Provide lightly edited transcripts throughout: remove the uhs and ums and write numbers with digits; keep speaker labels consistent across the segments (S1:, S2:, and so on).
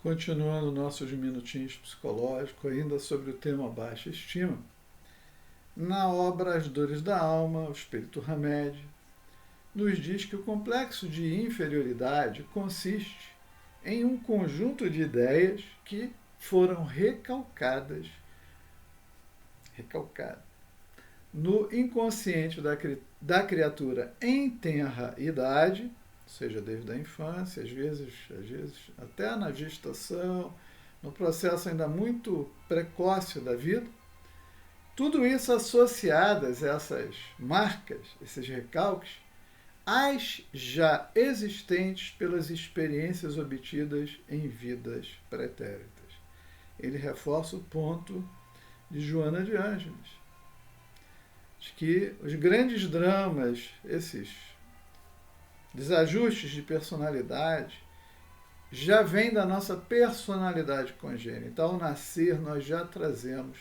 S1: Continuando nossos minutinhos psicológicos, ainda sobre o tema baixa estima, na obra As Dores da Alma, o Espírito Hamed nos diz que o complexo de inferioridade consiste em um conjunto de ideias que foram recalcadas no inconsciente da criatura em tenra idade, ou seja, desde a infância, às vezes até na gestação, no processo ainda muito precoce da vida. Tudo isso associadas a essas marcas, esses recalques, às já existentes pelas experiências obtidas em vidas pretéritas. Ele reforça o ponto de Joana de Ângeles, de que os grandes dramas, esses desajustes de personalidade, já vêm da nossa personalidade congênita. Ao nascer, nós já trazemos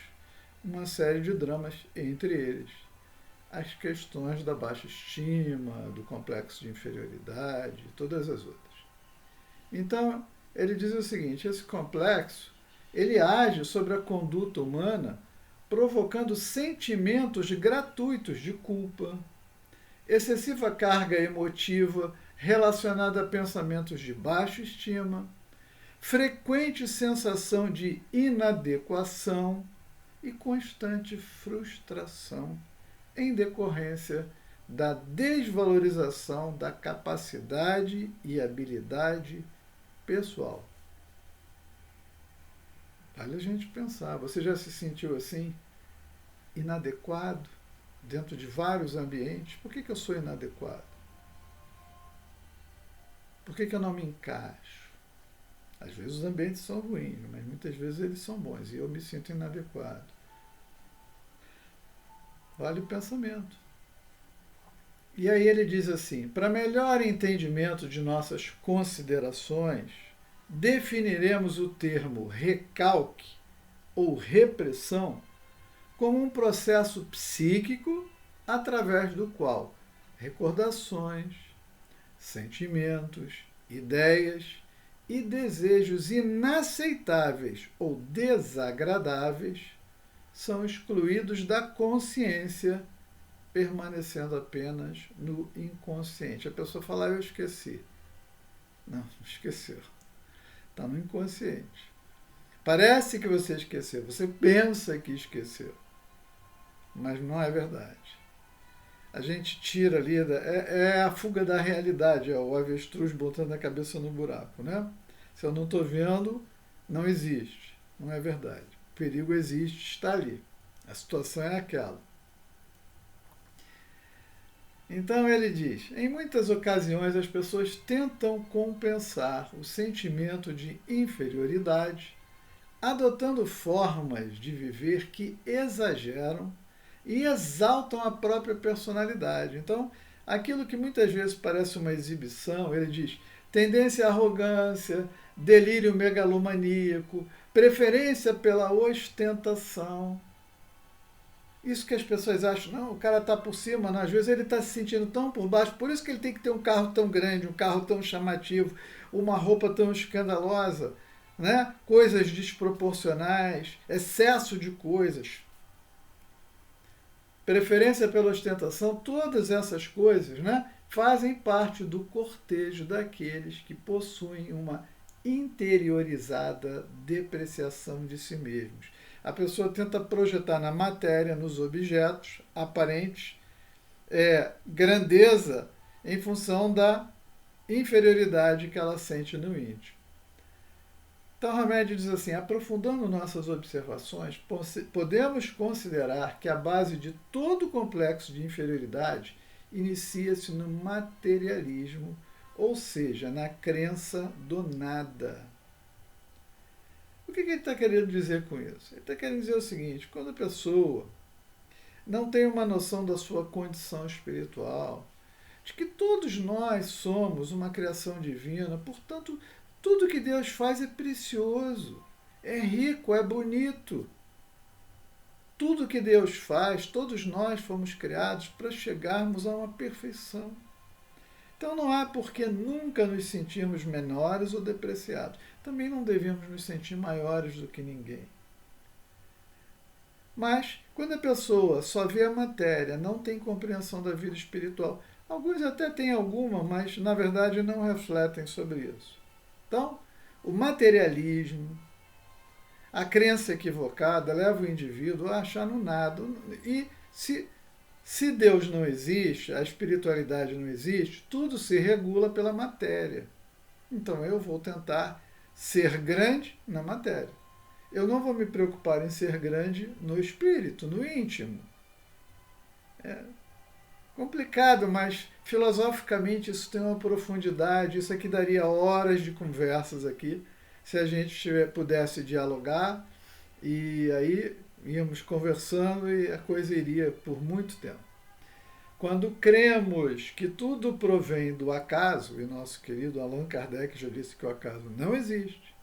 S1: uma série de dramas, entre eles as questões da baixa estima, do complexo de inferioridade e todas as outras. Então, ele diz o seguinte, esse complexo, ele age sobre a conduta humana provocando sentimentos gratuitos de culpa, excessiva carga emotiva relacionada a pensamentos de baixa estima, frequente sensação de inadequação e constante frustração em decorrência da desvalorização da capacidade e habilidade pessoal. Vale a gente pensar. Você já se sentiu assim, inadequado, dentro de vários ambientes? Por que eu sou inadequado? Por que eu não me encaixo? Às vezes os ambientes são ruins, mas muitas vezes eles são bons e eu me sinto inadequado. Vale o pensamento. E aí ele diz assim, para melhor entendimento de nossas considerações, definiremos o termo recalque ou repressão como um processo psíquico através do qual recordações, sentimentos, ideias e desejos inaceitáveis ou desagradáveis são excluídos da consciência, permanecendo apenas no inconsciente. A pessoa fala, eu esqueci. Não esqueceu. Está no inconsciente. Parece que você esqueceu, você pensa que esqueceu, mas não é verdade. A gente tira ali, é a fuga da realidade, é o avestruz botando a cabeça no buraco, né? Se eu não estou vendo, não existe, não é verdade. O perigo existe, está ali. A situação é aquela. Então ele diz, em muitas ocasiões as pessoas tentam compensar o sentimento de inferioridade adotando formas de viver que exageram e exaltam a própria personalidade. Então, aquilo que muitas vezes parece uma exibição, ele diz, tendência à arrogância, delírio megalomaníaco, preferência pela ostentação. Isso que as pessoas acham, não, o cara está por cima, não, às vezes ele está se sentindo tão por baixo, por isso que ele tem que ter um carro tão grande, um carro tão chamativo, uma roupa tão escandalosa, né? Coisas desproporcionais, excesso de coisas, preferência pela ostentação, todas essas coisas, né, fazem parte do cortejo daqueles que possuem uma interiorizada depreciação de si mesmos. A pessoa tenta projetar na matéria, nos objetos aparentes, grandeza em função da inferioridade que ela sente no íntimo. Então, Hamed diz assim, aprofundando nossas observações, podemos considerar que a base de todo o complexo de inferioridade inicia-se no materialismo, ou seja, na crença do nada. O que ele está querendo dizer com isso? Ele está querendo dizer o seguinte, quando a pessoa não tem uma noção da sua condição espiritual, de que todos nós somos uma criação divina, portanto, tudo que Deus faz é precioso, é rico, é bonito. Tudo que Deus faz, todos nós fomos criados para chegarmos a uma perfeição. Então não há por que nunca nos sentirmos menores ou depreciados. Também não devemos nos sentir maiores do que ninguém. Mas, quando a pessoa só vê a matéria, não tem compreensão da vida espiritual, alguns até têm alguma, mas na verdade não refletem sobre isso. Então, o materialismo, a crença equivocada leva o indivíduo a achar no nada. E se Deus não existe, a espiritualidade não existe, tudo se regula pela matéria. Então eu vou tentar ser grande na matéria. Eu não vou me preocupar em ser grande no espírito, no íntimo. É complicado, mas filosoficamente isso tem uma profundidade. Isso aqui daria horas de conversas aqui, se a gente pudesse dialogar, e aí íamos conversando e a coisa iria por muito tempo. Quando cremos que tudo provém do acaso, e nosso querido Allan Kardec já disse que o acaso não existe,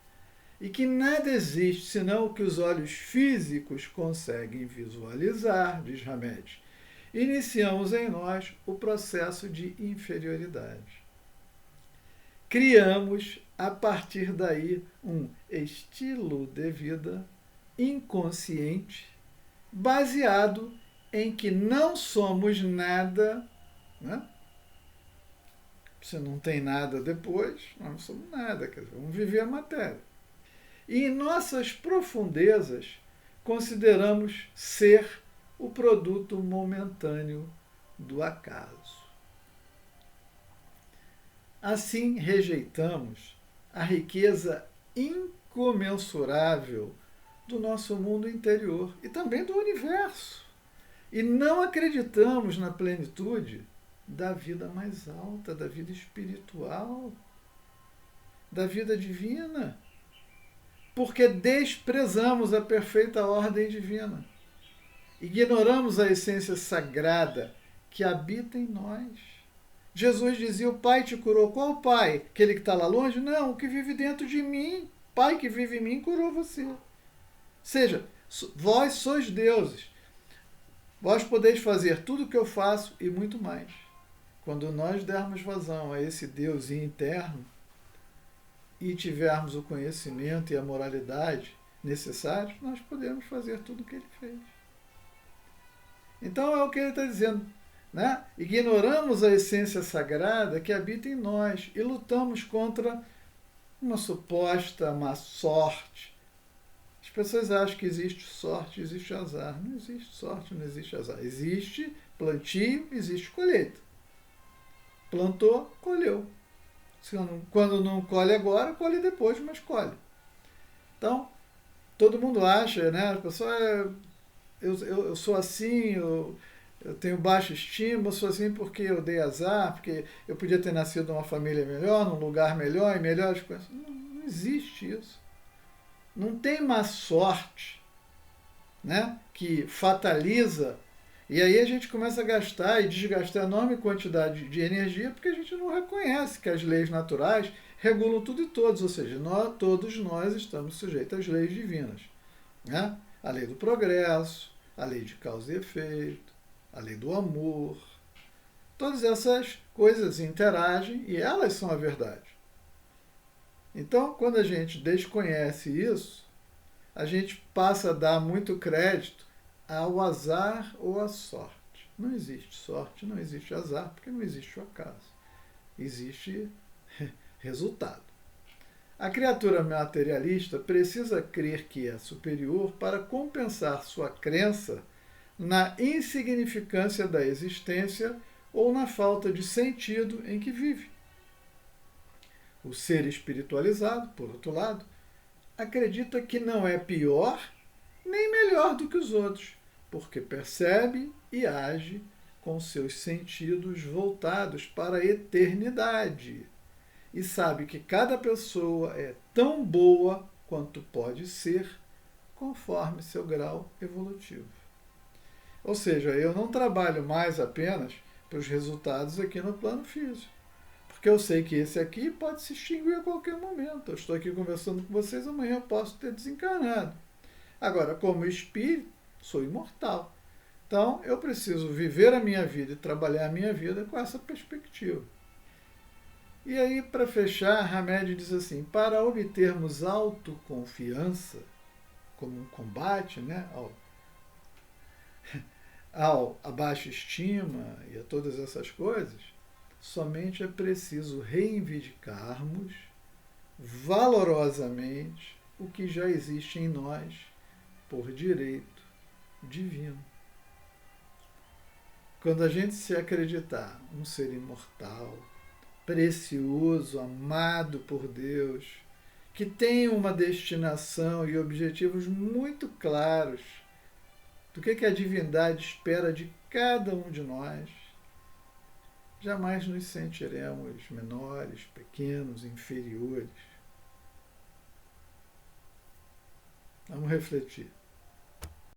S1: e que nada existe senão o que os olhos físicos conseguem visualizar, diz Hamed, iniciamos em nós o processo de inferioridade. Criamos, a partir daí, um estilo de vida inconsciente, baseado em que não somos nada, né? Se não tem nada depois, nós não somos nada, quer dizer, vamos viver a matéria. E em nossas profundezas, consideramos ser o produto momentâneo do acaso. Assim, rejeitamos a riqueza incomensurável do nosso mundo interior e também do universo. E não acreditamos na plenitude da vida mais alta, da vida espiritual, da vida divina, porque desprezamos a perfeita ordem divina. Ignoramos a essência sagrada que habita em nós. Jesus dizia, o Pai te curou. Qual o Pai? Aquele que está lá longe? Não, o que vive dentro de mim. Pai que vive em mim curou você. Ou seja, vós sois deuses. Vós podeis fazer tudo o que eu faço e muito mais. Quando nós dermos vazão a esse Deus interno e tivermos o conhecimento e a moralidade necessários, nós podemos fazer tudo o que ele fez. Então é o que ele está dizendo, né? Ignoramos a essência sagrada que habita em nós e lutamos contra uma suposta má sorte. As pessoas acham que existe sorte, existe azar. Não existe sorte, não existe azar. Existe plantio, existe colheita. Plantou, colheu. Quando não colhe agora, colhe depois, mas colhe. Então, todo mundo acha, né? A pessoa, eu sou assim, eu tenho baixa estima, eu sou assim porque eu dei azar, porque eu podia ter nascido numa família melhor, num lugar melhor, em melhores coisas. Não existe isso. Não tem má sorte, né? Que fataliza. E aí a gente começa a gastar e desgastar enorme quantidade de energia porque a gente não reconhece que as leis naturais regulam tudo e todos, ou seja, todos nós estamos sujeitos às leis divinas, né? A lei do progresso, a lei de causa e efeito, a lei do amor. Todas essas coisas interagem e elas são a verdade. Então, quando a gente desconhece isso, a gente passa a dar muito crédito ao azar ou à sorte. Não existe sorte, não existe azar, porque não existe o acaso. Existe resultado. A criatura materialista precisa crer que é superior para compensar sua crença na insignificância da existência ou na falta de sentido em que vive. O ser espiritualizado, por outro lado, acredita que não é pior nem melhor do que os outros, porque percebe e age com seus sentidos voltados para a eternidade e sabe que cada pessoa é tão boa quanto pode ser, conforme seu grau evolutivo. Ou seja, eu não trabalho mais apenas para os resultados aqui no plano físico, porque eu sei que esse aqui pode se extinguir a qualquer momento. Eu estou aqui conversando com vocês, amanhã eu posso ter desencarnado. Agora, como espírito, sou imortal. Então, eu preciso viver a minha vida e trabalhar a minha vida com essa perspectiva. E aí, para fechar, Hamed diz assim: para obtermos autoconfiança, como um combate, né, a baixa estima e a todas essas coisas, somente é preciso reivindicarmos valorosamente o que já existe em nós por direito divino. Quando a gente se acreditar um ser imortal, precioso, amado por Deus, que tem uma destinação e objetivos muito claros do que a divindade espera de cada um de nós, jamais nos sentiremos menores, pequenos, inferiores. Vamos refletir.